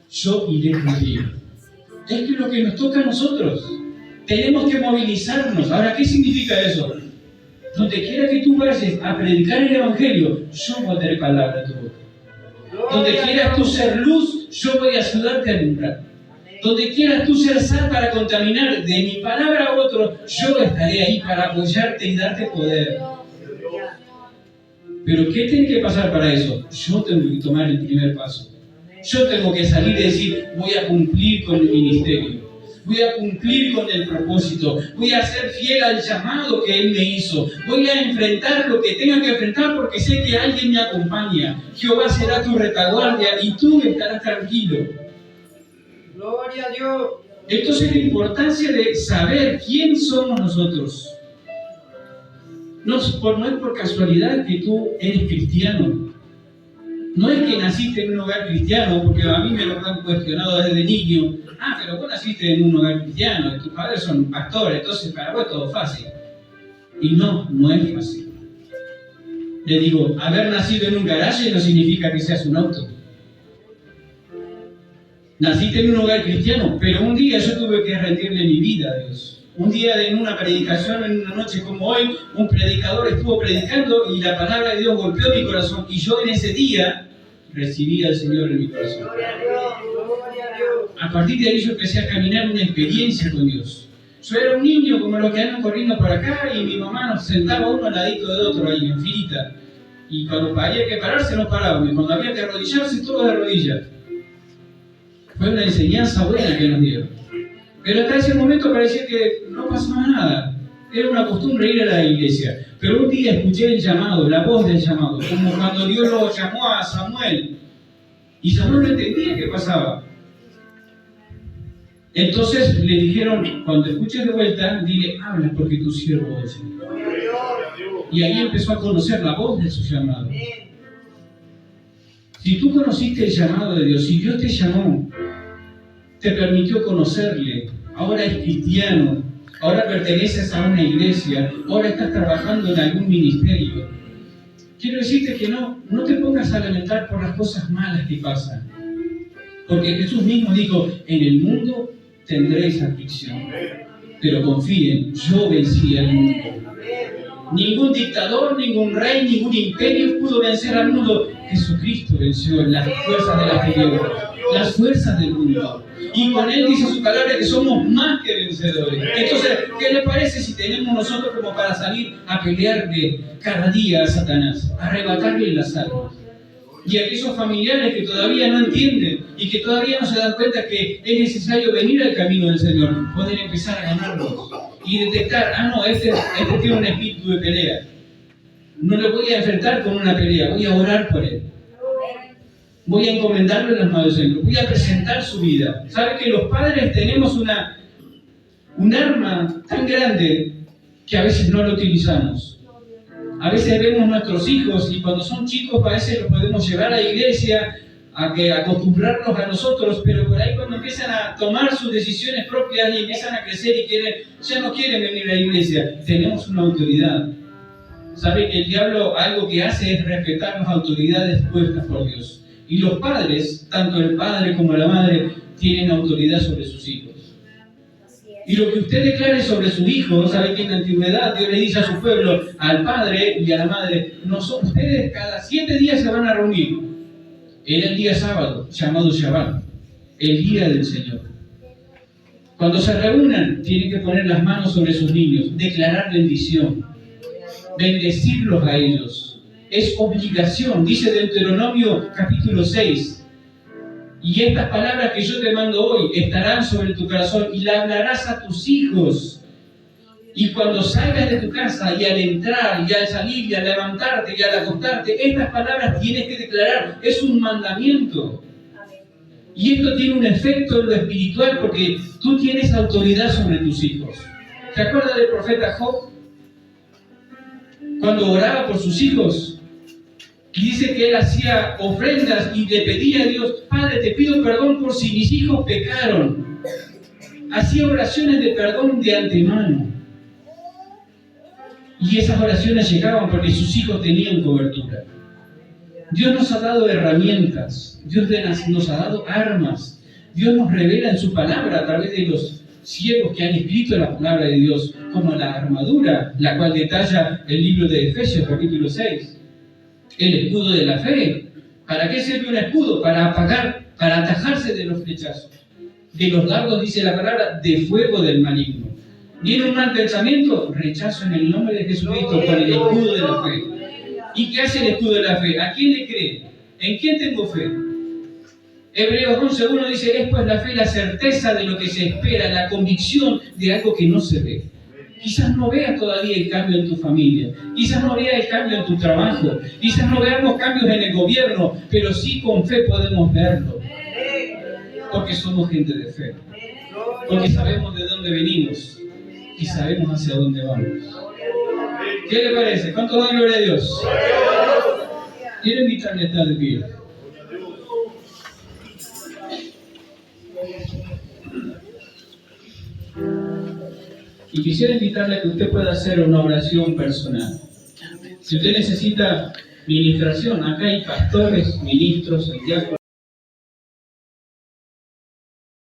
Speaker 1: yo iré contigo. Es que lo que nos toca a nosotros, tenemos que movilizarnos. Ahora, ¿qué significa eso? Donde quiera que tú vayas a predicar el Evangelio, yo voy a tener palabra en tu boca. Donde quieras tú ser luz, yo voy a ayudarte a alumbrar. Donde quieras tú ser sal para contaminar de mi palabra a otro, yo estaré ahí para apoyarte y darte poder. Pero ¿qué tiene que pasar para eso? Yo tengo que tomar el primer paso. Yo tengo que salir y decir, voy a cumplir con el ministerio. Voy a cumplir con el propósito. Voy a ser fiel al llamado que Él me hizo. Voy a enfrentar lo que tenga que enfrentar porque sé que alguien me acompaña. Jehová será tu retaguardia y tú estarás tranquilo.
Speaker 2: Gloria a Dios.
Speaker 1: Entonces la importancia de saber quién somos nosotros. No es por casualidad que tú eres cristiano. No es que naciste en un hogar cristiano, porque a mí me lo han cuestionado desde niño. Pero vos naciste en un hogar cristiano, y tus padres son pastores, entonces para vos es todo fácil. Y no es fácil. Le digo, haber nacido en un garaje no significa que seas un auto. Naciste en un hogar cristiano, pero un día yo tuve que rendirle mi vida a Dios. Un día en una predicación, en una noche como hoy, un predicador estuvo predicando y la palabra de Dios golpeó mi corazón. Y yo en ese día recibí al Señor en mi corazón.
Speaker 2: Gloria a Dios. Gloria a Dios.
Speaker 1: A partir de ahí yo empecé a caminar una experiencia con Dios. Yo era un niño como los que andan corriendo por acá y mi mamá nos sentaba uno al ladito de otro ahí en filita. Y cuando había que pararse nos parábamos. Y cuando había que arrodillarse, todos de rodillas. Fue una enseñanza buena que nos dieron. Pero hasta ese momento parecía que no pasaba nada. Era una costumbre ir a la iglesia. Pero un día escuché el llamado, la voz del llamado, como cuando Dios lo llamó a Samuel. Y Samuel no entendía qué pasaba. Entonces le dijeron, cuando escuches de vuelta, dile, habla porque tu siervo oye. Y ahí empezó a conocer la voz de su llamado. Si tú conociste el llamado de Dios, si Dios te llamó, te permitió conocerle, ahora es cristiano, ahora perteneces a una iglesia, ahora estás trabajando en algún ministerio. Quiero decirte que no te pongas a lamentar por las cosas malas que pasan. Porque Jesús mismo dijo, en el mundo tendréis aflicción. Pero confíen, yo vencí al mundo. Ningún dictador, ningún rey, ningún imperio pudo vencer al mundo. Jesucristo venció las fuerzas de las tinieblas, las fuerzas del mundo. Y con Él dice su palabra que somos más que vencedores. Entonces, ¿qué le parece si tenemos nosotros como para salir a pelearle cada día a Satanás, a arrebatarle las almas? Y a aquellos familiares que todavía no entienden y que todavía no se dan cuenta que es necesario venir al camino del Señor, poder empezar a ganarlos y detectar, este tiene un espíritu de pelea. No lo voy a enfrentar con una pelea, voy a orar por él. Voy a encomendarle las manos del Señor, voy a presentar su vida. ¿Sabe que los padres tenemos un arma tan grande que a veces no lo utilizamos? A veces vemos nuestros hijos y cuando son chicos a veces los podemos llevar a la iglesia, a acostumbrarnos a nosotros, pero por ahí cuando empiezan a tomar sus decisiones propias y empiezan a crecer y ya no quieren venir a la iglesia, tenemos una autoridad. ¿Sabe que el diablo algo que hace es respetar las autoridades puestas por Dios? Y los padres, tanto el padre como la madre, tienen autoridad sobre sus hijos. Y lo que usted declare sobre sus hijos, sabe que en la antigüedad Dios le dice a su pueblo, al padre y a la madre, ustedes cada 7 días se van a reunir. Era el día sábado, llamado Shabbat, el día del Señor. Cuando se reúnan, tienen que poner las manos sobre sus niños, declarar bendición, bendecirlos a ellos. Es obligación, dice Deuteronomio capítulo 6. Y estas palabras que yo te mando hoy estarán sobre tu corazón y las hablarás a tus hijos. Y cuando salgas de tu casa y al entrar y al salir y al levantarte y al acostarte, estas palabras tienes que declarar. Es un mandamiento. Y esto tiene un efecto en lo espiritual porque tú tienes autoridad sobre tus hijos. ¿Se acuerda del profeta Job? Cuando oraba por sus hijos, Y dice que él hacía ofrendas y le pedía a Dios, Padre, te pido perdón por si mis hijos pecaron. Hacía oraciones de perdón de antemano. Y esas oraciones llegaban porque sus hijos tenían cobertura. Dios nos ha dado herramientas, Dios nos ha dado armas. Dios nos revela en su palabra a través de los siervos que han escrito la palabra de Dios, como la armadura, la cual detalla el libro de Efesios, capítulo 6. El escudo de la fe. ¿Para qué sirve un escudo? Para atajarse de los flechazos, de los dardos, dice la palabra, de fuego del maligno. ¿Viene un mal pensamiento? Rechazo en el nombre de Jesucristo con el escudo de la fe. ¿Y qué hace el escudo de la fe? ¿A quién le cree? ¿En quién tengo fe? Hebreos 11:1 dice, es pues la fe la certeza de lo que se espera, la convicción de algo que no se ve. Quizás no veas todavía el cambio en tu familia, quizás no veas el cambio en tu trabajo, quizás no veamos cambios en el gobierno, pero sí con fe podemos verlo. Porque somos gente de fe, porque sabemos de dónde venimos y sabemos hacia dónde vamos. ¿Qué le parece? ¿Cuánto dan gloria a Dios? Quiero invitarle a estar de pie. Y quisiera invitarle a que usted pueda hacer una oración personal. Si usted necesita ministración, acá hay pastores, ministros, diáconos.